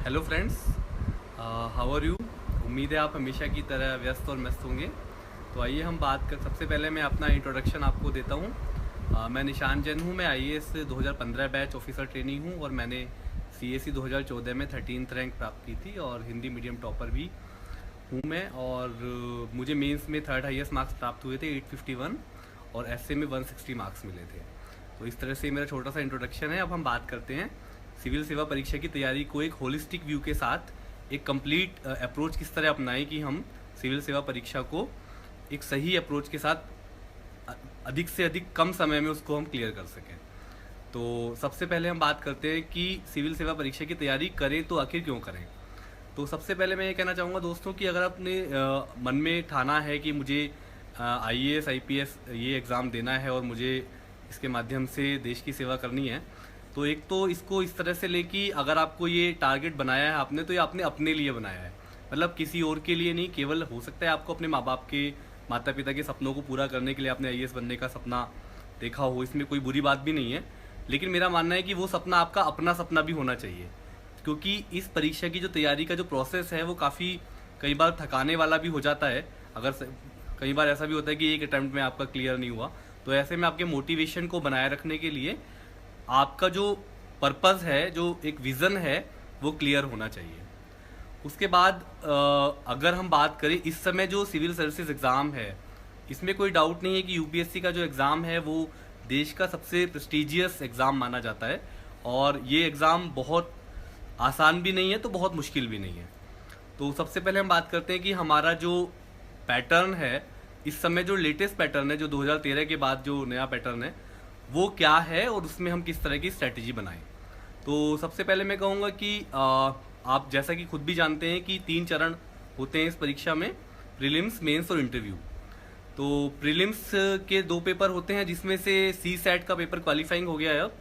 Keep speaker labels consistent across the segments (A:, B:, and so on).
A: Hello friends, how are you. उम्मीद है आप हमेशा की तरह व्यस्त और मस्त होंगे। तो आइए हम बात कर, सबसे पहले मैं अपना इंट्रोडक्शन आपको देता हूँ। मैं निशान जैन हूँ। मैं आईएएस 2015 बैच ऑफिसर ट्रेनी हूँ और मैंने सीएसई 2014 में 13th रैंक प्राप्त की थी और हिंदी मीडियम टॉपर भी हूँ मैं। और मुझे मेंस में थर्ड हाईएस्ट मार्क्स प्राप्त हुए थे 851 और एसए में 160 मार्क्स मिले थे। तो इस तरह से मेरा छोटा सा इंट्रोडक्शन है। अब हम बात करते हैं सिविल सेवा परीक्षा की तैयारी को एक होलिस्टिक व्यू के साथ एक कंप्लीट अप्रोच किस तरह अपनाएं कि हम सिविल सेवा परीक्षा को एक सही अप्रोच के साथ अधिक से अधिक कम समय में उसको हम क्लियर कर सकें। तो सबसे पहले हम बात करते हैं कि सिविल सेवा परीक्षा की तैयारी करें तो आखिर क्यों करें। तो सबसे पहले मैं ये कहना चाहूँगा दोस्तों कि अगर आपने मन में ठाना है कि मुझे आईएएस आईपीएस ये एग्ज़ाम देना है और मुझे इसके माध्यम से देश की सेवा करनी है, तो एक तो इसको इस तरह से ले कि अगर आपको ये टारगेट बनाया है आपने, तो ये आपने अपने लिए बनाया है, मतलब किसी और के लिए नहीं। केवल हो सकता है आपको अपने माँ बाप के, माता पिता के सपनों को पूरा करने के लिए आपने आईएएस बनने का सपना देखा हो, इसमें कोई बुरी बात भी नहीं है। लेकिन मेरा मानना है कि वो सपना आपका अपना सपना भी होना चाहिए, क्योंकि इस परीक्षा की जो तैयारी का जो प्रोसेस है वो काफ़ी कई बार थकाने वाला भी हो जाता है। कई बार ऐसा भी होता है कि एक अटैम्प्ट में आपका क्लियर नहीं हुआ, तो ऐसे में आपके मोटिवेशन को बनाए रखने के लिए आपका जो पर्पस है, जो एक विज़न है, वो क्लियर होना चाहिए। उसके बाद अगर हम बात करें इस समय जो सिविल सर्विसेज एग्ज़ाम है, इसमें कोई डाउट नहीं है कि यूपीएससी का जो एग्ज़ाम है वो देश का सबसे प्रेस्टिजियस एग्ज़ाम माना जाता है और ये एग्ज़ाम बहुत आसान भी नहीं है तो बहुत मुश्किल भी नहीं है। तो सबसे पहले हम बात करते हैं कि हमारा जो पैटर्न है, इस समय जो लेटेस्ट पैटर्न है, जो 2013 के बाद जो नया पैटर्न है, वो क्या है और उसमें हम किस तरह की स्ट्रैटेजी बनाएं। तो सबसे पहले मैं कहूँगा कि आप जैसा कि खुद भी जानते हैं कि 3 चरण होते हैं इस परीक्षा में, प्रीलिम्स, मेंस और इंटरव्यू। तो प्रीलिम्स के 2 पेपर होते हैं, जिसमें से सी सेट का पेपर क्वालिफाइंग हो गया है अब।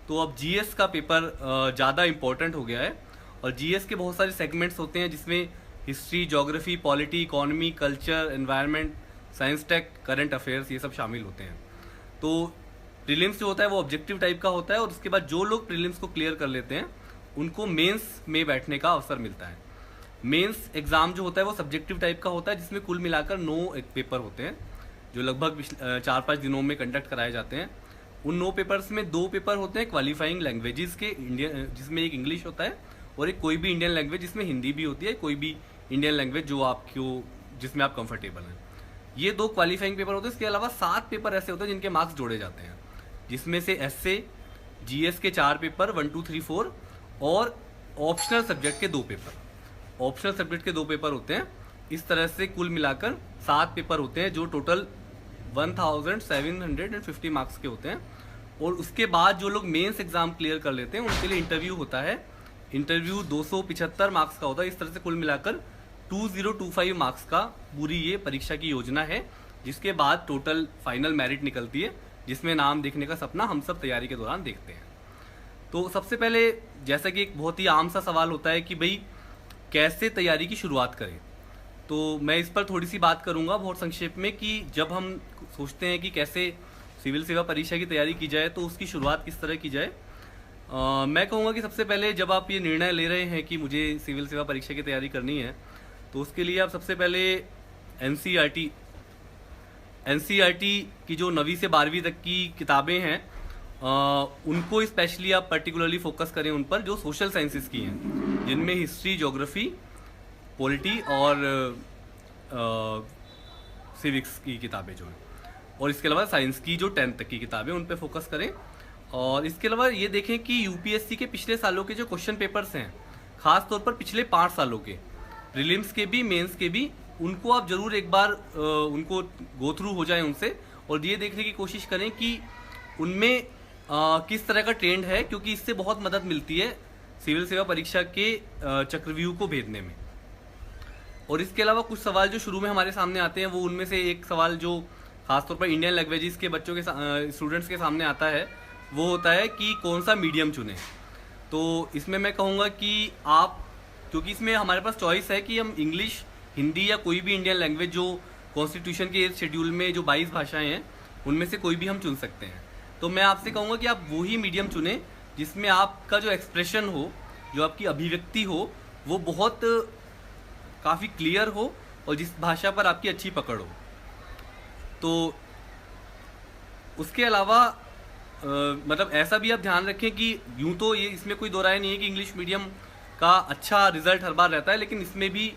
A: तो अब जीएस का पेपर ज़्यादा इम्पोर्टेंट हो गया है और जीएस के बहुत सारे सेगमेंट्स होते हैं, जिसमें history, geography, polity, economy, culture, environment, science tech, current affairs, ये सब शामिल होते हैं। तो प्रीलिम्स जो होता है वो ऑब्जेक्टिव टाइप का होता है और उसके बाद जो लोग प्रीलिम्स को क्लियर कर लेते हैं उनको मेंस में बैठने का अवसर मिलता है। मेंस एग्ज़ाम जो होता है वो सब्जेक्टिव टाइप का होता है, जिसमें कुल मिलाकर 9 पेपर होते हैं जो लगभग 4-5 दिनों में कंडक्ट कराए जाते हैं। उन 9 पेपर्स में 2 पेपर होते हैं क्वालिफाइंग लैंग्वेजेस के, इंडियन, जिसमें एक इंग्लिश होता है और एक कोई भी इंडियन लैंग्वेज, जिसमें हिंदी भी होती है, कोई भी इंडियन लैंग्वेज जो आपको, जिसमें आप कंफर्टेबल हैं। ये 2 क्वालिफाइंग पेपर होते हैं। इसके अलावा 7 पेपर ऐसे होते हैं जिनके मार्क्स जोड़े जाते हैं, जिसमें से एसए, जीएस के 4 पेपर 1, 2, 3, 4 और ऑप्शनल सब्जेक्ट के 2 पेपर। ऑप्शनल सब्जेक्ट के 2 पेपर होते हैं। इस तरह से कुल मिलाकर 7 पेपर होते हैं जो टोटल 1750 मार्क्स के होते हैं। और उसके बाद जो लोग मेंस एग्जाम क्लियर कर लेते हैं उनके लिए इंटरव्यू होता है। इंटरव्यू 275 मार्क्स का होता है। इस तरह से कुल मिलाकर 2025 मार्क्स का पूरी ये परीक्षा की योजना है, जिसके बाद टोटल फाइनल मेरिट निकलती है, जिसमें नाम देखने का सपना हम सब तैयारी के दौरान देखते हैं। तो सबसे पहले, जैसा कि एक बहुत ही आम सा सवाल होता है कि भाई कैसे तैयारी की शुरुआत करें, तो मैं इस पर थोड़ी सी बात करूंगा बहुत संक्षेप में कि जब हम सोचते हैं कि कैसे सिविल सेवा परीक्षा की तैयारी की जाए तो उसकी शुरुआत किस तरह की जाए। मैं कहूँगा कि सबसे पहले जब आप ये निर्णय ले रहे हैं कि मुझे सिविल सेवा परीक्षा की तैयारी करनी है, तो उसके लिए आप सबसे पहले एनसीईआरटी की जो 9वीं से 12वीं तक की किताबें हैं, उनको स्पेशली आप पर्टिकुलरली फोकस करें उन पर, जो सोशल साइंसेस की हैं, जिनमें हिस्ट्री, ज्योग्राफी, पॉलिटी और सिविक्स की किताबें जो हैं, और इसके अलावा साइंस की जो 10th तक की किताबें, उन पर फोकस करें। और इसके अलावा ये देखें कि यूपीएससी के पिछले सालों के जो क्वेश्चन पेपर्स हैं, खास तौर पर पिछले 5 सालों के, प्रीलिम्स के भी, मेंस के भी, उनको आप जरूर एक बार उनको गो थ्रू हो जाएं उनसे, और ये देखने की कोशिश करें कि उनमें किस तरह का ट्रेंड है, क्योंकि इससे बहुत मदद मिलती है सिविल सेवा परीक्षा के चक्रव्यूह को भेदने में। और इसके अलावा कुछ सवाल जो शुरू में हमारे सामने आते हैं, वो उनमें से एक सवाल जो खासतौर पर इंडियन लैंग्वेजेस के बच्चों के स्टूडेंट्स के सामने आता है, वो होता है कि कौन सा मीडियम चुनें। तो इसमें मैं कहूँगा कि आप, क्योंकि इसमें हमारे पास चॉइस है कि हम इंग्लिश, हिंदी या कोई भी इंडियन लैंग्वेज जो कॉन्स्टिट्यूशन के शेड्यूल में जो 22 भाषाएं हैं उनमें से कोई भी हम चुन सकते हैं। तो मैं आपसे कहूँगा कि आप वही मीडियम चुनें जिसमें आपका जो एक्सप्रेशन हो जो आपकी अभिव्यक्ति हो वो बहुत काफ़ी क्लियर हो और जिस भाषा पर आपकी अच्छी पकड़ हो। तो उसके अलावा मतलब ऐसा भी आप ध्यान रखें कि यूं तो ये इसमें कोई दो राय नहीं है कि इंग्लिश मीडियम का अच्छा रिजल्ट हर बार रहता है, लेकिन इसमें भी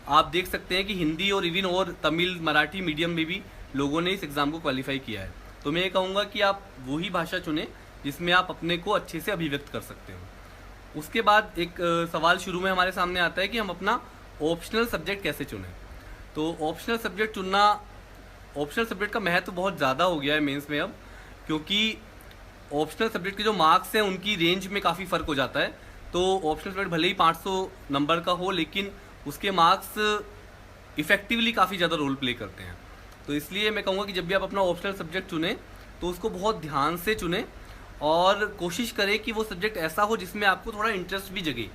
A: आप देख सकते हैं कि हिंदी और इवन और तमिल मराठी मीडियम में भी लोगों ने इस एग्ज़ाम को क्वालिफाई किया है। तो मैं ये कहूँगा कि आप वही भाषा चुनें जिसमें आप अपने को अच्छे से अभिव्यक्त कर सकते हो। उसके बाद एक सवाल शुरू में हमारे सामने आता है कि हम अपना ऑप्शनल सब्जेक्ट कैसे चुनें। तो ऑप्शनल सब्जेक्ट चुनना, ऑप्शनल सब्जेक्ट का महत्व बहुत ज़्यादा हो गया है मेंस में अब, क्योंकि ऑप्शनल सब्जेक्ट के जो मार्क्स हैं उनकी रेंज में काफ़ी फ़र्क हो जाता है। तो ऑप्शनल सब्जेक्ट भले ही 500 नंबर का हो, लेकिन उसके मार्क्स इफ़ेक्टिवली काफ़ी ज़्यादा रोल प्ले करते हैं। तो इसलिए मैं कहूँगा कि जब भी आप अपना ऑप्शनल सब्जेक्ट चुनें तो उसको बहुत ध्यान से चुनें और कोशिश करें कि वो सब्जेक्ट ऐसा हो जिसमें आपको थोड़ा इंटरेस्ट भी जगे।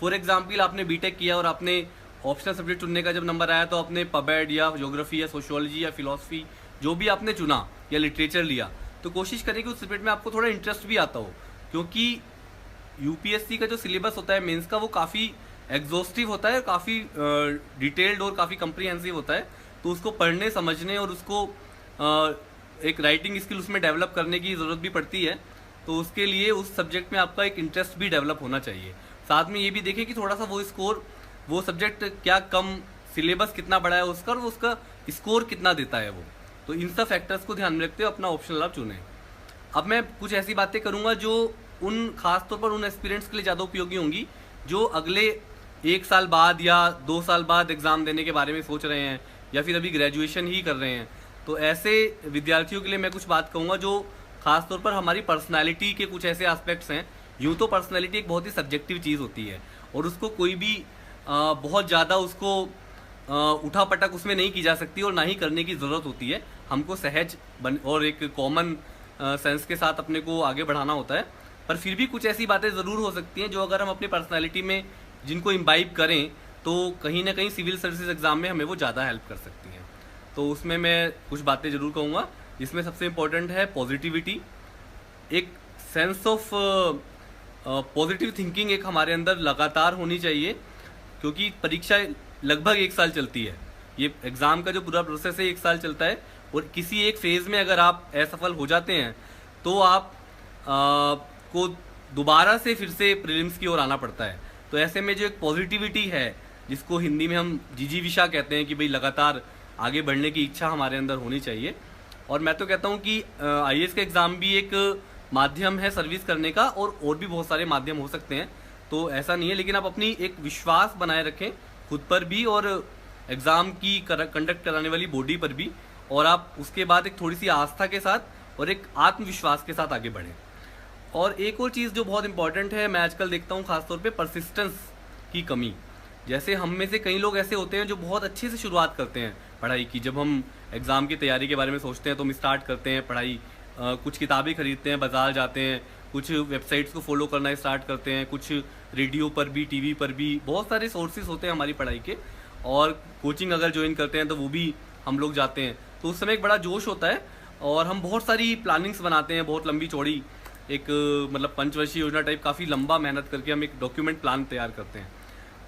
A: फॉर एग्जाम्पल, आपने बीटेक किया और आपने ऑप्शनल सब्जेक्ट चुनने का जब नंबर आया तो आपने पबएड या ज्योग्राफी या सोशियोलॉजी या फिलॉसफी जो भी आपने चुना या लिटरेचर लिया, तो कोशिश करें कि उस सब्जेक्ट में आपको थोड़ा इंटरेस्ट भी आता हो, क्योंकि यूपीएससी का जो सिलेबस होता है मेंस का वो काफ़ी एग्जॉस्टिव होता है, काफ़ी डिटेल्ड और काफ़ी कम्प्रीहेंसिव होता है। तो उसको पढ़ने, समझने और उसको एक राइटिंग स्किल उसमें डेवलप करने की ज़रूरत भी पड़ती है। तो उसके लिए उस सब्जेक्ट में आपका एक इंटरेस्ट भी डेवलप होना चाहिए। साथ में ये भी देखें कि थोड़ा सा वो स्कोर, वो सब्जेक्ट क्या कम, सिलेबस कितना बड़ा है उसका और उसका स्कोर कितना देता है वो। तो इन सब फैक्टर्स को ध्यान में रखते हुए अपना ऑप्शनल आप चुनें। अब मैं कुछ ऐसी बातें करूंगा जो उन खास तौर पर उन एस्पिरेंट्स के लिए ज़्यादा उपयोगी होंगी जो अगले 1 साल बाद या 2 साल बाद एग्ज़ाम देने के बारे में सोच रहे हैं या फिर अभी ग्रेजुएशन ही कर रहे हैं। तो ऐसे विद्यार्थियों के लिए मैं कुछ बात कहूँगा जो खास तौर पर हमारी पर्सनैलिटी के कुछ ऐसे एस्पेक्ट्स हैं। यूँ तो पर्सनैलिटी एक बहुत ही सब्जेक्टिव चीज़ होती है और उसको कोई भी बहुत ज़्यादा उसको उठा पटक उसमें नहीं की जा सकती और ना ही करने की ज़रूरत होती है। हमको सहज और एक कॉमन सेंस के साथ अपने को आगे बढ़ाना होता है। पर फिर भी कुछ ऐसी बातें ज़रूर हो सकती हैं जो अगर हम अपनी पर्सनैलिटी में जिनको इम्बाइब करें तो कहीं ना कहीं सिविल सर्विसेज एग्ज़ाम में हमें वो ज़्यादा हेल्प कर सकती हैं। तो उसमें मैं कुछ बातें ज़रूर कहूँगा, जिसमें सबसे इम्पोर्टेंट है पॉजिटिविटी। एक सेंस ऑफ पॉजिटिव थिंकिंग एक हमारे अंदर लगातार होनी चाहिए, क्योंकि परीक्षा लगभग 1 साल चलती है। ये एग्ज़ाम का जो पूरा प्रोसेस है 1 साल चलता है और किसी एक फेज़ में अगर आप असफल हो जाते हैं तो आप को दोबारा से फिर से प्रीलिम्स की ओर आना पड़ता है। तो ऐसे में जो एक पॉजिटिविटी है, जिसको हिंदी में हम जिजीविषा कहते हैं कि भाई लगातार आगे बढ़ने की इच्छा हमारे अंदर होनी चाहिए। और मैं तो कहता हूँ कि आईएएस का एग्ज़ाम भी एक माध्यम है सर्विस करने का, और भी बहुत सारे माध्यम हो सकते हैं। तो ऐसा नहीं है, लेकिन आप अपनी एक विश्वास बनाए रखें खुद पर भी और एग्ज़ाम की कंडक्ट कराने वाली बॉडी पर भी, और आप उसके बाद एक थोड़ी सी आस्था के साथ और एक आत्मविश्वास के साथ आगे बढ़ें। और एक और चीज़ जो बहुत इंपॉर्टेंट है, मैं आजकल देखता हूँ खासतौर पे परसिस्टेंस की कमी। जैसे हम में से कई लोग ऐसे होते हैं जो बहुत अच्छे से शुरुआत करते हैं पढ़ाई की। जब हम एग्ज़ाम की तैयारी के बारे में सोचते हैं तो हम स्टार्ट करते हैं पढ़ाई, कुछ किताबें खरीदते हैं, बाज़ार जाते हैं, कुछ वेबसाइट्स को फॉलो करना स्टार्ट करते हैं, कुछ रेडियो पर भी, टीवी पर भी बहुत सारे सोर्सेज होते हैं हमारी पढ़ाई के, और कोचिंग अगर ज्वाइन करते हैं तो वो भी हम लोग जाते हैं। तो उस समय एक बड़ा जोश होता है और हम बहुत सारी प्लानिंग्स बनाते हैं, बहुत लंबी चौड़ी एक मतलब पंचवर्षीय योजना टाइप काफ़ी लंबा मेहनत करके हम एक डॉक्यूमेंट प्लान तैयार करते हैं।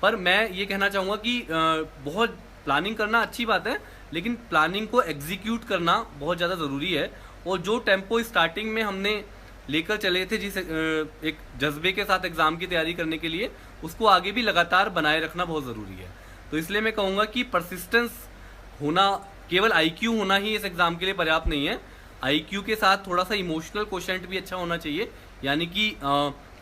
A: पर मैं ये कहना चाहूँगा कि बहुत प्लानिंग करना अच्छी बात है, लेकिन प्लानिंग को एग्जीक्यूट करना बहुत ज़्यादा ज़रूरी है। और जो टेम्पो स्टार्टिंग में हमने लेकर चले थे जिस एक जज्बे के साथ एग्ज़ाम की तैयारी करने के लिए, उसको आगे भी लगातार बनाए रखना बहुत ज़रूरी है। तो इसलिए मैं कहूँगा कि परसिस्टेंस होना, केवल आईक्यू होना ही इस एग्ज़ाम के लिए पर्याप्त नहीं है। आईक्यू के साथ थोड़ा सा इमोशनल क्वोशेंट भी अच्छा होना चाहिए, यानी कि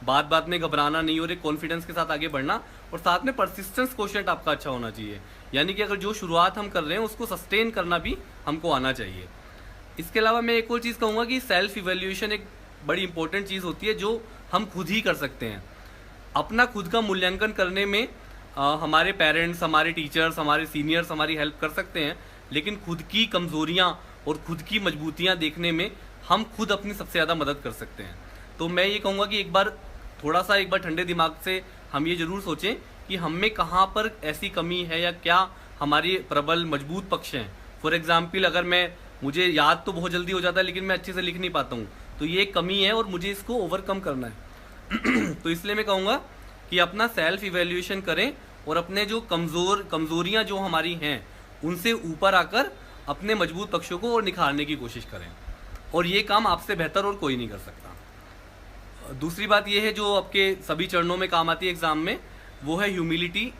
A: बात बात में घबराना नहीं और एक कॉन्फिडेंस के साथ आगे बढ़ना, और साथ में परसिस्टेंस क्वोशेंट आपका अच्छा होना चाहिए, यानी कि अगर जो शुरुआत हम कर रहे हैं उसको सस्टेन करना भी हमको आना चाहिए। इसके अलावा मैं एक और चीज़ कहूँगा कि सेल्फ इवैल्यूएशन एक बड़ी इंपॉर्टेंट चीज़ होती है जो हम खुद ही कर सकते हैं। अपना खुद का मूल्यांकन करने में हमारे पेरेंट्स, हमारे टीचर्स, हमारे सीनियर्स हमारी हेल्प कर सकते हैं, लेकिन खुद की कमज़ोरियाँ और खुद की मजबूतियाँ देखने में हम खुद अपनी सबसे ज़्यादा मदद कर सकते हैं। तो मैं ये कहूँगा कि एक बार ठंडे दिमाग से हम ये ज़रूर सोचें कि हम में कहाँ पर ऐसी कमी है या क्या हमारी प्रबल मजबूत पक्ष हैं। फॉर एग्ज़ाम्पल, अगर मुझे याद तो बहुत जल्दी हो जाता है लेकिन मैं अच्छे से लिख नहीं पाता हूँ, तो ये एक कमी है और मुझे इसको ओवरकम करना है। तो इसलिए मैं कहूँगा कि अपना सेल्फ इवेल्यूएशन करें और अपने जो कमज़ोरियाँ जो हमारी हैं उनसे ऊपर आकर अपने मजबूत पक्षों को और निखारने की कोशिश करें, और ये काम आपसे बेहतर और कोई नहीं कर सकता। दूसरी बात ये है जो आपके सभी चरणों में काम आती है एग्ज़ाम में, वो है ह्यूमिलिटी।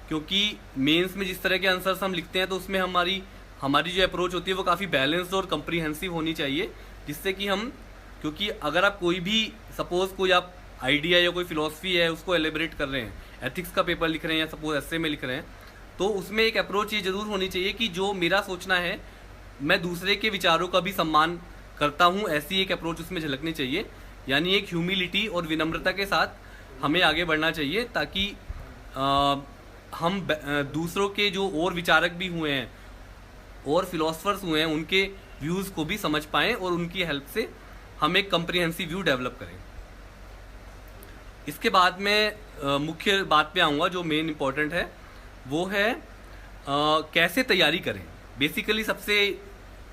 A: क्योंकि मेंस में जिस तरह के आंसर्स हम लिखते हैं तो उसमें हमारी जो अप्रोच होती है वो काफ़ी बैलेंस्ड और कम्प्रीहेंसिव होनी चाहिए, जिससे कि क्योंकि अगर आप कोई भी सपोज़ कोई आप आइडिया या कोई फिलॉसफी है उसको एलिबरेट कर रहे हैं, एथिक्स का पेपर लिख रहे हैं या सपोज एस्से में लिख रहे हैं, तो उसमें एक अप्रोच ये ज़रूर होनी चाहिए कि जो मेरा सोचना है मैं दूसरे के विचारों का भी सम्मान करता हूँ, ऐसी एक अप्रोच उसमें झलकनी चाहिए। यानी एक ह्यूमिलिटी और विनम्रता के साथ हमें आगे बढ़ना चाहिए, ताकि हम दूसरों के जो और विचारक भी हुए हैं और फिलोसफर्स हुए हैं उनके व्यूज़ को भी समझ पाएँ और उनकी हेल्प से हम एक कम्प्रीहेंसिव व्यू डेवलप करें। इसके बाद में मुख्य बात पे आऊँगा जो मेन इम्पॉर्टेंट है, वो है कैसे तैयारी करें। बेसिकली सबसे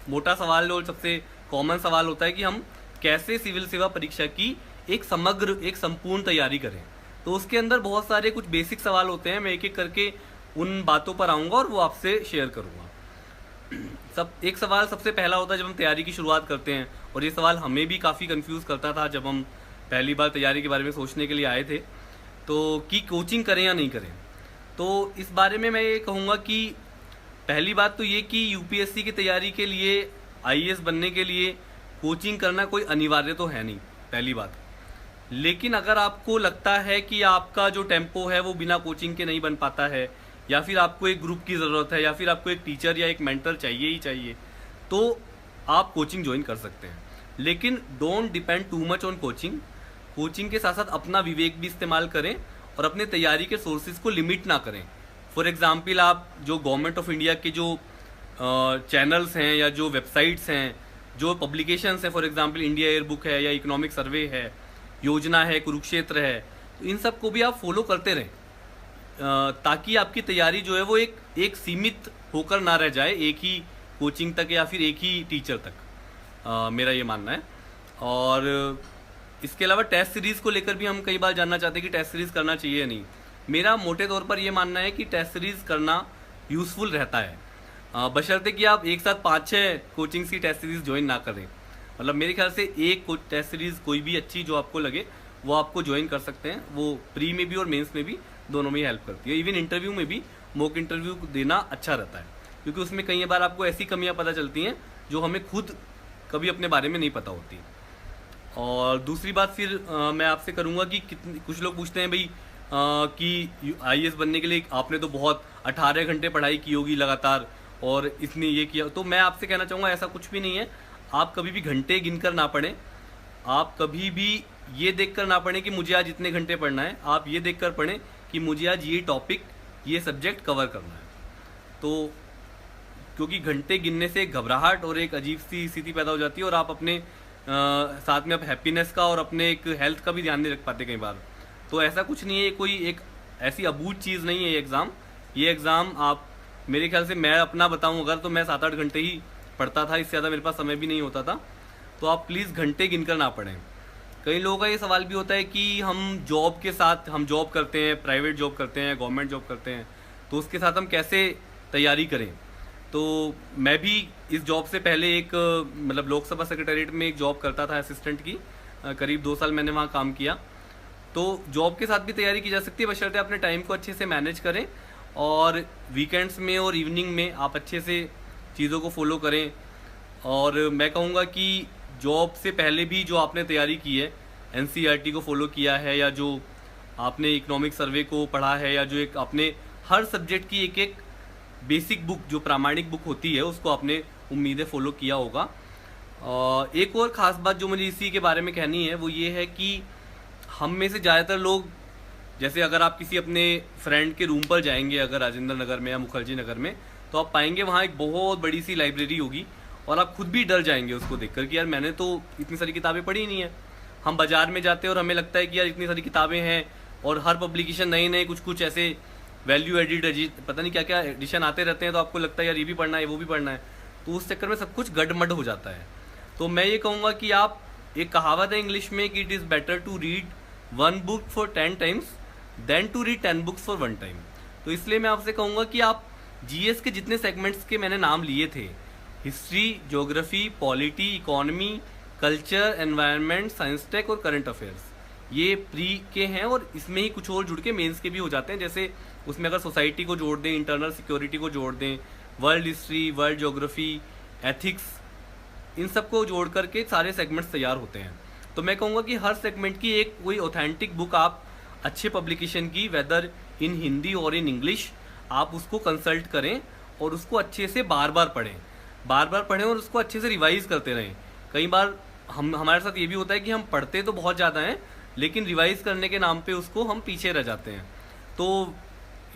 A: मोटा सवाल और सबसे कॉमन सवाल होता है कि हम कैसे सिविल सेवा परीक्षा की एक संपूर्ण तैयारी करें। तो उसके अंदर बहुत सारे कुछ बेसिक सवाल होते हैं, मैं एक एक करके उन बातों पर आऊँगा और वो आपसे शेयर करूँगा। एक सवाल सबसे पहला होता है जब हम तैयारी की शुरुआत करते हैं, और ये सवाल हमें भी काफ़ी कंफ्यूज करता था जब हम पहली बार तैयारी के बारे में सोचने के लिए आए थे, तो कि कोचिंग करें या नहीं करें। तो इस बारे में मैं ये कहूँगा कि पहली बात तो ये कि यूपीएससी की तैयारी के लिए, आईएएस बनने के लिए कोचिंग करना कोई अनिवार्य तो है नहीं, पहली बात। लेकिन अगर आपको लगता है कि आपका जो टेम्पो है वो बिना कोचिंग के नहीं बन पाता है, या फिर आपको एक ग्रुप की ज़रूरत है, या फिर आपको एक टीचर या एक मेंटर चाहिए ही चाहिए, तो आप कोचिंग ज्वाइन कर सकते हैं। लेकिन don't depend too much on coaching. Coaching के साथ साथ अपना विवेक भी इस्तेमाल करें और अपने तैयारी के सोर्सेज को लिमिट ना करें। फॉर एग्जांपल, आप जो गवर्नमेंट ऑफ इंडिया के जो चैनल्स हैं या जो वेबसाइट्स हैं, जो पब्लिकेशंस हैं, for example India air book है या इकोनॉमिक सर्वे है, योजना है, कुरुक्षेत्र है, तो इन सब को भी आप फॉलो करते रहें, ताकि आपकी तैयारी जो है वो एक सीमित होकर ना रह जाए एक ही कोचिंग तक या फिर एक ही टीचर तक, मेरा ये मानना है। और इसके अलावा टेस्ट सीरीज़ को लेकर भी हम कई बार जानना चाहते हैं कि टेस्ट सीरीज़ करना चाहिए या नहीं। मेरा मोटे तौर पर ये मानना है कि टेस्ट सीरीज़ करना यूज़फुल रहता है, बशर्ते कि आप एक साथ 5-6 कोचिंग्स की टेस्ट सीरीज़ ज्वाइन ना करें। मतलब मेरे ख्याल से एक टेस्ट सीरीज़ कोई भी अच्छी जो आपको लगे वो आपको ज्वाइन कर सकते हैं। वो प्री में भी और मेंस में भी दोनों में हेल्प करती है। इवन इंटरव्यू में भी मॉक इंटरव्यू देना अच्छा रहता है, क्योंकि उसमें कई बार आपको ऐसी कमियां पता चलती हैं जो हमें खुद कभी अपने बारे में नहीं पता होती। और दूसरी बात फिर मैं आपसे करूँगा कि कुछ लोग पूछते हैं भाई कि आईएएस बनने के लिए आपने तो बहुत 18 घंटे पढ़ाई की होगी लगातार और इसने ये किया, तो मैं आपसे कहना चाहूँगा ऐसा कुछ भी नहीं है। आप कभी भी घंटे गिनकर ना पढ़ें, आप कभी भी ये देखकर ना पढ़ें कि मुझे आज इतने घंटे पढ़ना है, आप ये देखकर पढ़ें कि मुझे आज ये टॉपिक, ये सब्जेक्ट कवर करना है। तो क्योंकि घंटे गिनने से घबराहट और एक अजीब सी स्थिति पैदा हो जाती है, और आप अपने साथ में आप हैप्पीनेस का और अपने एक हेल्थ का भी ध्यान नहीं रख पाते कई बार। तो ऐसा कुछ नहीं है, कोई एक ऐसी अबूझ चीज़ नहीं है ये एग्ज़ाम। आप मेरे ख्याल से, मैं अपना बताऊं अगर, तो मैं 7-8 घंटे ही पढ़ता था, इससे ज़्यादा मेरे पास समय भी नहीं होता था। तो आप प्लीज़ घंटे गिनकर ना पढ़ें। कई लोगों का ये सवाल भी होता है कि हम जॉब के साथ, हम जॉब करते हैं, प्राइवेट जॉब करते हैं, गवर्नमेंट जॉब करते हैं, तो उसके साथ हम कैसे तैयारी करें। तो मैं भी इस जॉब से पहले एक मतलब लोकसभा सेक्रेटरीट में एक जॉब करता था असिस्टेंट की, करीब 2 साल मैंने वहाँ काम किया। तो जॉब के साथ भी तैयारी की जा सकती है, बशर्ते अपने टाइम को अच्छे से मैनेज करें और वीकेंड्स में और इवनिंग में आप अच्छे से चीज़ों को फॉलो करें। और मैं कहूँगा कि जॉब से पहले भी जो आपने तैयारी की है, एनसीईआरटी को फॉलो किया है, या जो आपने इकोनॉमिक सर्वे को पढ़ा है, या जो एक आपने हर सब्जेक्ट की एक बेसिक बुक, जो प्रामाणिक बुक होती है, उसको आपने उम्मीदें फॉलो किया होगा। एक और ख़ास बात जो मुझे इसी के बारे में कहनी है वो ये है कि हम में से ज़्यादातर लोग, जैसे अगर आप किसी अपने फ्रेंड के रूम पर जाएंगे अगर राजेंद्र नगर में या मुखर्जी नगर में, तो आप पाएंगे वहाँ एक बहुत बड़ी सी लाइब्रेरी होगी, और आप खुद भी डर जाएंगे उसको देखकर कि यार मैंने तो इतनी सारी किताबें पढ़ी नहीं है। हम बाज़ार में जाते हैं और हमें लगता है कि यार इतनी सारी किताबें हैं, और हर पब्लिकेशन नए कुछ ऐसे वैल्यू एडिड पता नहीं क्या क्या एडिशन आते रहते हैं, तो आपको लगता है यार ये भी पढ़ना है, वो भी पढ़ना है, तो उस चक्कर में सब कुछ गड़मड़ हो जाता है। तो मैं ये कहूँगा कि आप, एक कहावत है इंग्लिश में कि it is better to read 1 book for 10 times then to read 10 books for one time. तो इसलिए मैं आपसे कहूँगा कि आप जीएस के जितने सेगमेंट्स के मैंने नाम लिए थे, history, geography, polity, economy, culture, environment, science tech और करंट अफेयर्स, ये प्री के हैं और इसमें ही कुछ और जुड़ के मेंस के भी हो जाते हैं। जैसे उसमें अगर सोसाइटी को जोड़ दें, इंटरनल सिक्योरिटी को जोड़ दें, world history, world geography, ethics, इन सबको जोड़ करके सारे सेगमेंट्स तैयार होते हैं। तो मैं कहूँगा कि हर सेगमेंट की एक कोई ऑथेंटिक बुक आप अच्छे पब्लिकेशन की, वेदर इन हिंदी और इन इंग्लिश, आप उसको कंसल्ट करें और उसको अच्छे से बार बार पढ़ें और उसको अच्छे से रिवाइज करते रहें। कई बार हमारे साथ ये भी होता है कि हम पढ़ते तो बहुत ज़्यादा हैं, लेकिन रिवाइज करने के नाम पे उसको हम पीछे रह जाते हैं, तो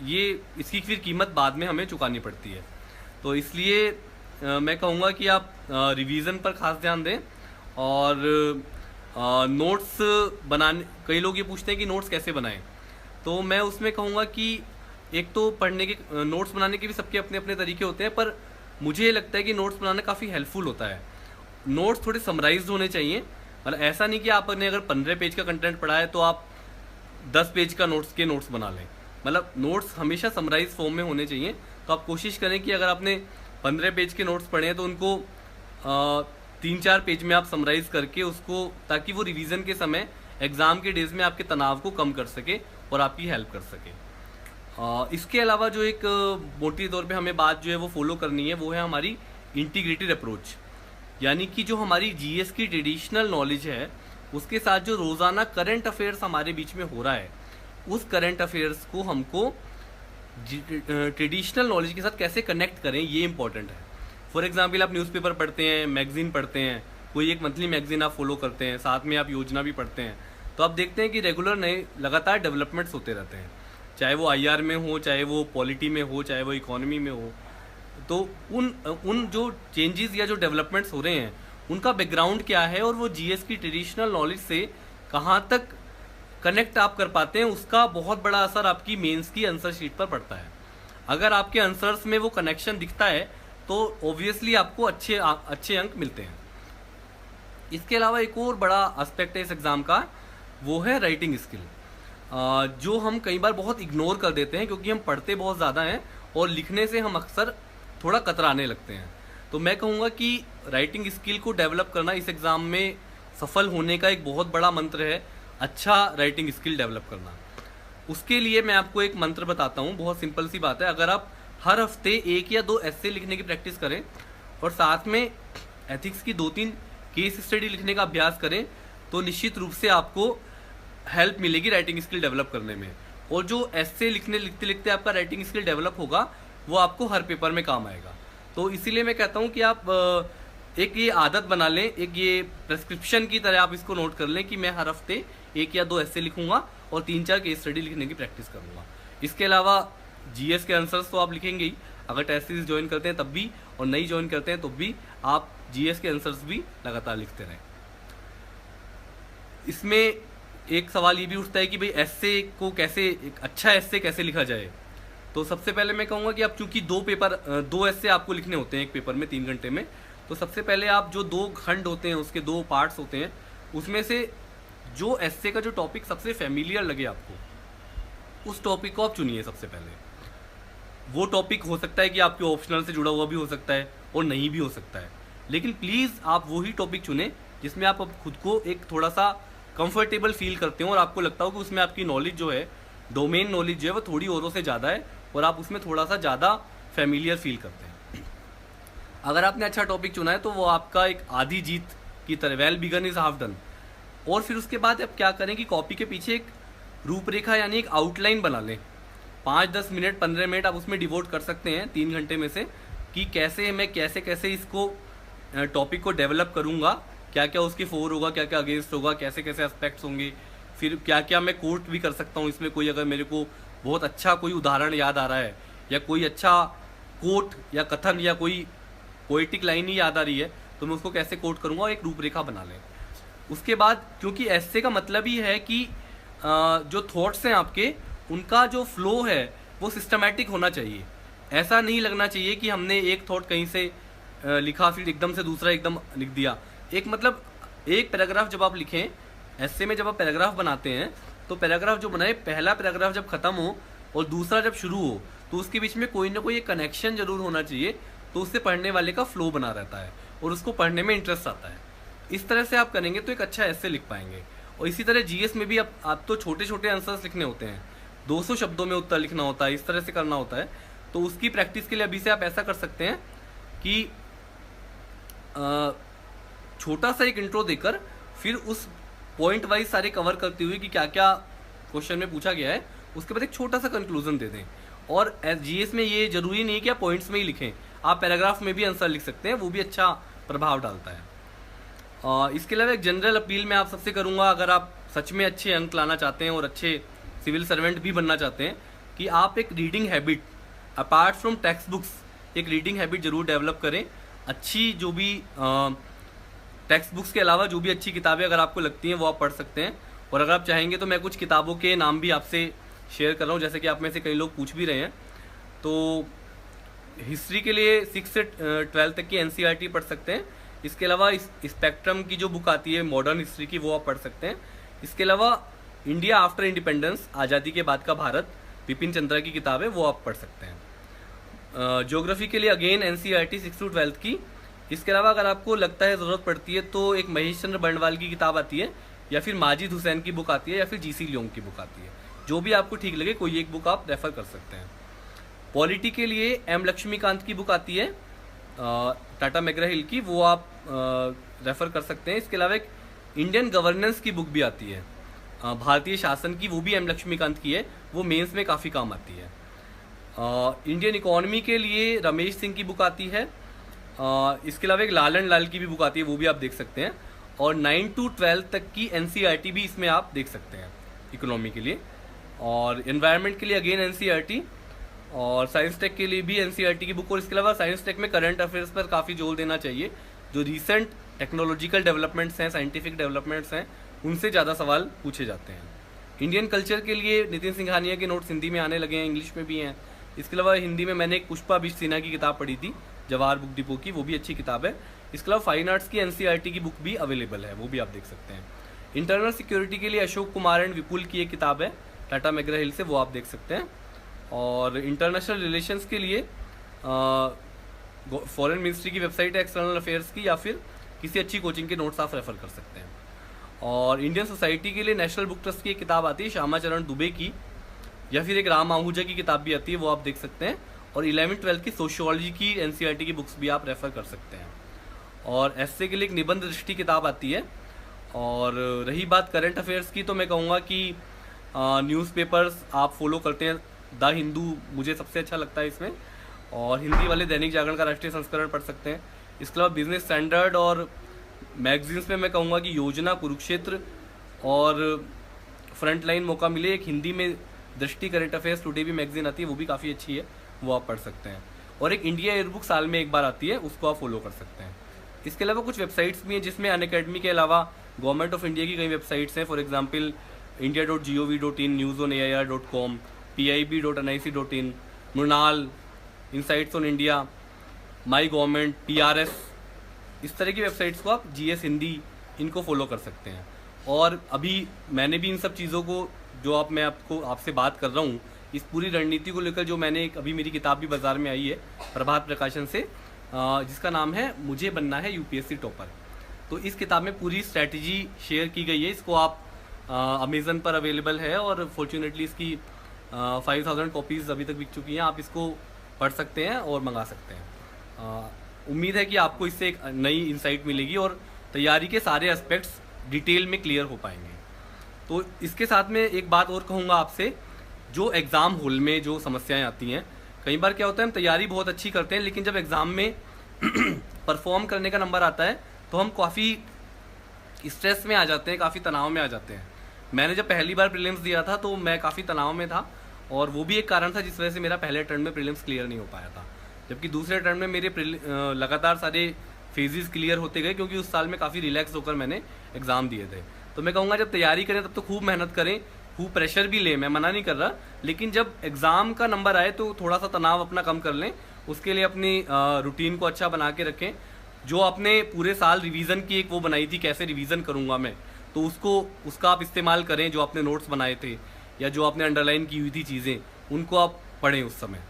A: ये इसकी फिर कीमत बाद में हमें चुकानी पड़ती है। तो इसलिए मैं कहूँगा कि आप रिवीजन पर खास ध्यान दें और नोट्स बनाने, कई लोग ये पूछते हैं कि नोट्स कैसे बनाएं, तो मैं उसमें कहूँगा कि एक तो पढ़ने के नोट्स बनाने के भी सबके अपने अपने तरीके होते हैं, पर मुझे लगता है कि नोट्स बनाना काफ़ी हेल्पफुल होता है। नोट्स थोड़े समराइज्ड होने चाहिए, मतलब ऐसा नहीं कि आपने अगर 15 पेज का कंटेंट पढ़ा है तो आप 10 पेज का नोट्स बना लें। मतलब नोट्स हमेशा समराइज फॉर्म में होने चाहिए। तो आप कोशिश करें कि अगर आपने 15 पेज के नोट्स पढ़े हैं तो उनको 3-4 पेज में आप समराइज करके उसको, ताकि वो रिवीजन के समय एग्ज़ाम के डेज में आपके तनाव को कम कर सके और आपकी हेल्प कर सके। इसके अलावा जो एक मोटे तौर पे हमें बात जो है वो फॉलो करनी है, वो है हमारी इंटीग्रेटेड अप्रोच, यानी कि जो हमारी जीएस की ट्रेडिशनल नॉलेज है उसके साथ जो रोज़ाना करंट अफेयर्स हमारे बीच में हो रहा है, उस करंट अफेयर्स को हमको ट्रेडिशनल नॉलेज के साथ कैसे कनेक्ट करें, ये इंपॉर्टेंट है। फॉर एग्जांपल, आप न्यूज़पेपर पढ़ते हैं, मैगजीन पढ़ते हैं, कोई एक मंथली मैगजीन आप फॉलो करते हैं, साथ में आप योजना भी पढ़ते हैं, तो आप देखते हैं कि रेगुलर नए लगातार डेवलपमेंट्स होते रहते हैं, चाहे वो आईआर में हो, चाहे वो पॉलिटी में हो, चाहे वो इकोनॉमी में हो। तो उन जो चेंजेस या जो डेवलपमेंट्स हो रहे हैं उनका बैकग्राउंड क्या है और वो जीएस की ट्रेडिशनल नॉलेज से कहाँ तक कनेक्ट आप कर पाते हैं, उसका बहुत बड़ा असर आपकी मेंस की आंसर शीट पर पड़ता है। अगर आपके आंसर्स में वो कनेक्शन दिखता है तो ऑब्वियसली आपको अच्छे अंक मिलते हैं। इसके अलावा एक और बड़ा एस्पेक्ट है इस एग्ज़ाम का, वो है राइटिंग स्किल, जो हम कई बार बहुत इग्नोर कर देते हैं क्योंकि हम पढ़ते बहुत ज़्यादा हैं और लिखने से हम अक्सर थोड़ा कतराने लगते हैं। तो मैं कहूँगा कि राइटिंग स्किल को डेवलप करना इस एग्ज़ाम में सफल होने का एक बहुत बड़ा मंत्र है, अच्छा राइटिंग स्किल डेवलप करना। उसके लिए मैं आपको एक मंत्र बताता हूँ, बहुत सिंपल सी बात है। अगर आप हर हफ्ते 1 या 2 एस्से लिखने की प्रैक्टिस करें और साथ में एथिक्स की 2-3 केस स्टडी लिखने का अभ्यास करें, तो निश्चित रूप से आपको हेल्प मिलेगी राइटिंग स्किल डेवलप करने में। और जो एस्से लिखते लिखते आपका राइटिंग स्किल डेवलप होगा वो आपको हर पेपर में काम आएगा। तो इसीलिए मैं कहता हूँ कि आप एक ये आदत बना लें, एक ये प्रेस्क्रिप्शन की तरह आप इसको नोट कर लें कि मैं हर हफ्ते 1 या 2 एस्से लिखूंगा और 3-4 केस स्टडी लिखने की प्रैक्टिस करूंगा। इसके अलावा जीएस के आंसर्स तो आप लिखेंगे ही, अगर टेस्ट सीरीज ज्वाइन करते हैं तब भी और नहीं ज्वाइन करते हैं तो भी आप जीएस के आंसर्स भी लगातार लिखते रहें। इसमें एक सवाल ये भी उठता है कि भाई एस्से को कैसे, एक अच्छा एस्से कैसे लिखा जाए। तो सबसे पहले मैं कहूँगा कि आप, चूंकि 2 एस्से आपको लिखने होते हैं एक पेपर में 3 घंटे में, तो सबसे पहले आप जो 2 खंड होते हैं, उसके 2 पार्ट्स होते हैं, उसमें से जो एस्से का जो टॉपिक सबसे फेमिलियर लगे आपको, उस टॉपिक को आप चुनिए सबसे पहले। वो टॉपिक हो सकता है कि आपके ऑप्शनल से जुड़ा हुआ भी हो सकता है और नहीं भी हो सकता है, लेकिन प्लीज़ आप वही टॉपिक चुनें जिसमें आप खुद को एक थोड़ा सा कंफर्टेबल फील करते हो और आपको लगता हो कि उसमें आपकी नॉलेज जो है, डोमेन नॉलेज जो है, वो थोड़ी औरों से ज़्यादा है और आप उसमें थोड़ा सा ज़्यादा फेमिलियर फील करते हैं। अगर आपने अच्छा टॉपिक चुना है तो वो आपका एक आधी जीत की तरह, well begun is half done. और फिर उसके बाद आप क्या करें कि कॉपी के पीछे एक रूपरेखा यानी एक आउटलाइन बना लें। 5-10 मिनट 15 मिनट आप उसमें डिवोट कर सकते हैं 3 घंटे में से, कि कैसे मैं कैसे इसको टॉपिक को डेवलप करूँगा, क्या क्या उसके फोर होगा, क्या क्या अगेंस्ट होगा, कैसे कैसे एस्पेक्ट्स होंगे, फिर क्या क्या मैं कोट भी कर सकता हूँ इसमें। कोई अगर मेरे को बहुत अच्छा कोई उदाहरण याद आ रहा है या कोई अच्छा कोट या कथन या कोई पोएटिक लाइन ही याद आ रही है तो मैं उसको कैसे कोट करूँगा, एक रूपरेखा बना लें। उसके बाद, क्योंकि ऐसे का मतलब ही है कि जो थॉट्स हैं आपके, उनका जो फ्लो है वो सिस्टमैटिक होना चाहिए। ऐसा नहीं लगना चाहिए कि हमने एक थॉट कहीं से लिखा फिर एकदम से दूसरा एकदम लिख दिया। एक मतलब एक पैराग्राफ जब आप लिखें, ऐसे में जब आप पैराग्राफ बनाते हैं तो तो पैराग्राफ जो बनाए, पहला पैराग्राफ जब खत्म हो और दूसरा जब शुरू हो तो उसके बीच में कोई ना कोई एक कनेक्शन जरूर होना चाहिए, तो उससे पढ़ने वाले का फ्लो बना रहता है और उसको पढ़ने में इंटरेस्ट आता है। इस तरह से आप करेंगे तो एक अच्छा ऐसे लिख पाएंगे। और इसी तरह जीएस में भी आप तो छोटे छोटे आंसर्स लिखने होते हैं, 200 शब्दों में उत्तर लिखना होता है, इस तरह से करना होता है। तो उसकी प्रैक्टिस के लिए अभी से आप ऐसा कर सकते हैं कि छोटा सा एक इंट्रो देकर फिर उस पॉइंट वाइज सारे कवर करते हुए कि क्या क्या क्वेश्चन में पूछा गया है, उसके बाद एक छोटा सा कंक्लूजन दे दें। और जीएस में ये जरूरी नहीं है कि आप पॉइंट्स में ही लिखें, आप पैराग्राफ में भी आंसर लिख सकते हैं, वो भी अच्छा प्रभाव डालता है। इसके अलावा एक जनरल अपील मैं आप सबसे करूंगा, अगर आप सच में अच्छे अंक लाना चाहते हैं और अच्छे सिविल सर्वेंट भी बनना चाहते हैं, कि आप एक reading habit apart from text books एक रीडिंग हैबिट जरूर डेवलप करें। अच्छी जो भी टेक्स्ट बुक्स के अलावा जो भी अच्छी किताबें अगर आपको लगती हैं वो आप पढ़ सकते हैं। और अगर आप चाहेंगे तो मैं कुछ किताबों के नाम भी आपसे शेयर कर रहा हूँ, जैसे कि आप में से कई लोग पूछ भी रहे हैं। तो हिस्ट्री के लिए 6 से 12 तक की एनसीईआरटी पढ़ सकते हैं। इसके अलावा स्पेक्ट्रम की जो बुक आती है मॉडर्न हिस्ट्री की, वो आप पढ़ सकते हैं। इसके अलावा इंडिया आफ्टर इंडिपेंडेंस, आज़ादी के बाद का भारत, बिपिन चंद्रा की किताब है, वो आप पढ़ सकते हैं। ज्योग्राफी के लिए अगेन एनसीईआरटी 6 से 12 की। इसके अलावा अगर आपको लगता है ज़रूरत पड़ती है तो एक महेश चंद्र बंडवाल की किताब आती है, या फिर माजिद हुसैन की बुक आती है, या फिर जीसी लियोंग की बुक आती है। जो भी आपको ठीक लगे कोई एक बुक आप रेफर कर सकते हैं। पॉलिटी के लिए एम लक्ष्मीकांत की बुक आती है टाटा मैकग्रा हिल की, वो आप रेफर कर सकते हैं। इसके अलावा एक इंडियन गवर्नेंस की बुक भी आती है भारतीय शासन की, वो भी एम लक्ष्मीकांत की है, वो मेंस में काफ़ी काम आती है। इंडियन इकोनॉमी के लिए रमेश सिंह की बुक आती है। इसके अलावा एक लालन लाल की भी बुक आती है, वो भी आप देख सकते हैं। और 9 से 12 तक की एनसीईआरटी भी इसमें आप देख सकते हैं इकोनॉमी के लिए। और एनवायरनमेंट के लिए अगेन एनसीईआरटी, और साइंस टेक के लिए भी एनसीईआरटी की बुक। और इसके अलावा साइंस टेक में करंट अफेयर्स पर काफ़ी जोर देना चाहिए। जो रीसेंट टेक्नोलॉजिकल डेवलपमेंट्स हैं, साइंटिफिक डेवलपमेंट्स हैं, उनसे ज़्यादा सवाल पूछे जाते हैं। इंडियन कल्चर के लिए नितिन सिंघानिया के नोट्स हिंदी में आने लगे हैं, इंग्लिश में भी हैं। इसके अलावा हिंदी में मैंने एक पुष्पा बिश्त सिन्हा की किताब पढ़ी थी, जवाहर बुक डिपो की, वो भी अच्छी किताब है। इसके अलावा फाइन आर्ट्स की एनसीईआरटी की बुक भी अवेलेबल है, वो भी आप देख सकते हैं। इंटरनल सिक्योरिटी के लिए अशोक कुमार एंड विपुल की एक किताब है टाटा मैकग्रा हिल से, वो आप देख सकते हैं। और इंटरनेशनल रिलेशंस के लिए फॉरेन मिनिस्ट्री की वेबसाइट है एक्सटर्नल अफेयर्स की, या फिर किसी अच्छी कोचिंग के नोट्स आप रेफर कर सकते हैं। और इंडियन सोसाइटी के लिए नेशनल बुक ट्रस्ट की एक किताब आती है श्यामाचरण दुबे की, या फिर एक राम आहूजा की किताब भी आती है, वो आप देख सकते हैं। और 11वीं-12वीं की सोशियोलॉजी की एनसीईआरटी की बुक्स भी आप रेफर कर सकते हैं। और एसए के लिए एक निबंध दृष्टि किताब आती है। और रही बात करंट अफेयर्स की, तो मैं कहूँगा कि न्यूज़पेपर्स आप फॉलो करते हैं, द हिंदू मुझे सबसे अच्छा लगता है इसमें, और हिंदी वाले दैनिक जागरण का राष्ट्रीय संस्करण पढ़ सकते हैं। इसके अलावा बिजनेस स्टैंडर्ड और मैगजीन्स में मैं कहूँगा कि योजना, कुरुक्षेत्र और फ्रंटलाइन मौका मिले, एक हिंदी में दृष्टि करंट अफेयर्स टुडे भी मैगजीन आती है, वो भी काफ़ी अच्छी है, वो आप पढ़ सकते हैं। और एक इंडिया एयरबुक साल में एक बार आती है, उसको आप फॉलो कर सकते हैं। इसके अलावा कुछ वेबसाइट्स भी हैं जिसमें अनअकैडमी के अलावा गवर्नमेंट ऑफ इंडिया की कई वेबसाइट्स हैं, for example india.gov.in, newsonair.com, pib.nic.in, Mrunal, insights on India, my government, PRS, इस तरह की वेबसाइट्स को आप GS हिंदी इनको फॉलो कर सकते हैं। और अभी मैंने भी इन सब चीज़ों को जो मैं आपसे बात कर रहा हूँ, इस पूरी रणनीति को लेकर जो मैंने अभी मेरी किताब भी बाज़ार में आई है प्रभात प्रकाशन से, जिसका नाम है मुझे बनना है UPSC टॉपर। तो इस किताब में पूरी स्ट्रैटेजी शेयर की गई है। इसको आप अमेज़न पर अवेलेबल है, और फॉर्चुनेटली इसकी 5000 कॉपीज़ अभी तक बिक चुकी हैं। आप इसको पढ़ सकते हैं और मंगा सकते हैं। उम्मीद है कि आपको इससे एक नई इंसाइट मिलेगी और तैयारी के सारे एस्पेक्ट्स डिटेल में क्लियर हो पाएंगे। तो इसके साथ में एक बात और कहूँगा आपसे, जो एग्ज़ाम हॉल में जो समस्याएं आती हैं, कई बार क्या होता है हम तैयारी बहुत अच्छी करते हैं, लेकिन जब एग्ज़ाम में परफॉर्म करने का नंबर आता है तो हम काफ़ी स्ट्रेस में आ जाते हैं, काफ़ी तनाव में आ जाते हैं। मैंने जब पहली बार प्रीलिम्स दिया था तो मैं काफ़ी तनाव में था, और वो भी एक कारण था जिस वजह से मेरा पहले टर्म में प्रीलिम्स क्लियर नहीं हो पाया था। जबकि दूसरे टर्म में मेरे लगातार सारे फेजेस क्लियर होते गए, क्योंकि उस साल में काफ़ी रिलैक्स होकर मैंने एग्ज़ाम दिए थे। तो मैं कहूँगा जब तैयारी करें तब तो खूब मेहनत करें, खूब प्रेशर भी लें, मैं मना नहीं कर रहा, लेकिन जब एग्ज़ाम का नंबर आए तो थोड़ा सा तनाव अपना कम कर लें। उसके लिए अपनी रूटीन को अच्छा बना के रखें। जो आपने पूरे साल रिवीजन की एक वो बनाई थी, कैसे रिवीजन करूँगा मैं, तो उसका आप इस्तेमाल करें, जो आपने नोट्स बनाए थे या जो आपने अंडरलाइन की हुई थी चीज़ें, उनको आप पढ़ें उस समय।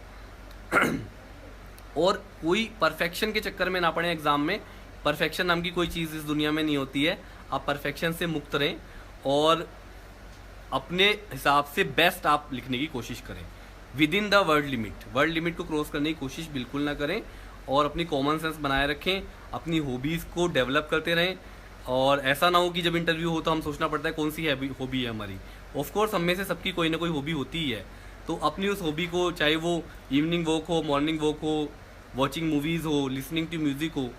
A: और कोई परफेक्शन के चक्कर में ना पड़े एग्ज़ाम में। परफेक्शन नाम की कोई चीज़ इस दुनिया में नहीं होती है। आप परफेक्शन से मुक्त रहें और अपने हिसाब से बेस्ट आप लिखने की कोशिश करें with in the word limit. Word limit को क्रॉस करने की कोशिश बिल्कुल ना करें और अपनी कॉमन सेंस बनाए रखें, अपनी हॉबीज़ को डेवलप करते रहें। और ऐसा ना हो कि जब इंटरव्यू हो तो हम सोचना पड़ता है कौन सी हॉबी है हमारी। ऑफकोर्स हम में से सबकी कोई ना कोई हॉबी होती ही है, तो अपनी उस हॉबी को, चाहे वो इवनिंग वॉक हो, मॉर्निंग वॉक हो, वॉचिंग मूवीज़ हो, लिसनिंग टू म्यूज़िक हो,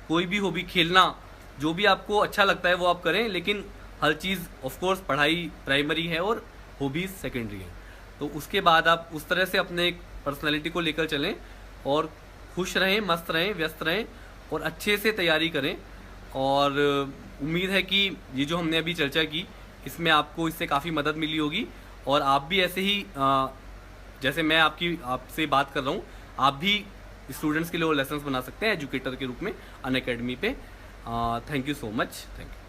A: कोई भी हॉबी, खेलना, जो भी आपको अच्छा लगता है वो आप करें। लेकिन हर चीज़, ऑफकोर्स पढ़ाई प्राइमरी है और हॉबीज़ सेकेंडरी है। तो उसके बाद आप उस तरह से अपने एक पर्सनैलिटी को लेकर चलें और खुश रहें, मस्त रहें, व्यस्त रहें और अच्छे से तैयारी करें। और उम्मीद है कि ये जो हमने अभी चर्चा की, इसमें आपको इससे काफ़ी मदद मिली होगी और आप भी ऐसे ही जैसे मैं आपसे बात कर रहा हूँ, आप भी स्टूडेंट्स के लिए वो लेसन्स बना सकते हैं एजुकेटर के रूप में अनअकैडमी पे। Thank you so much. Thank you.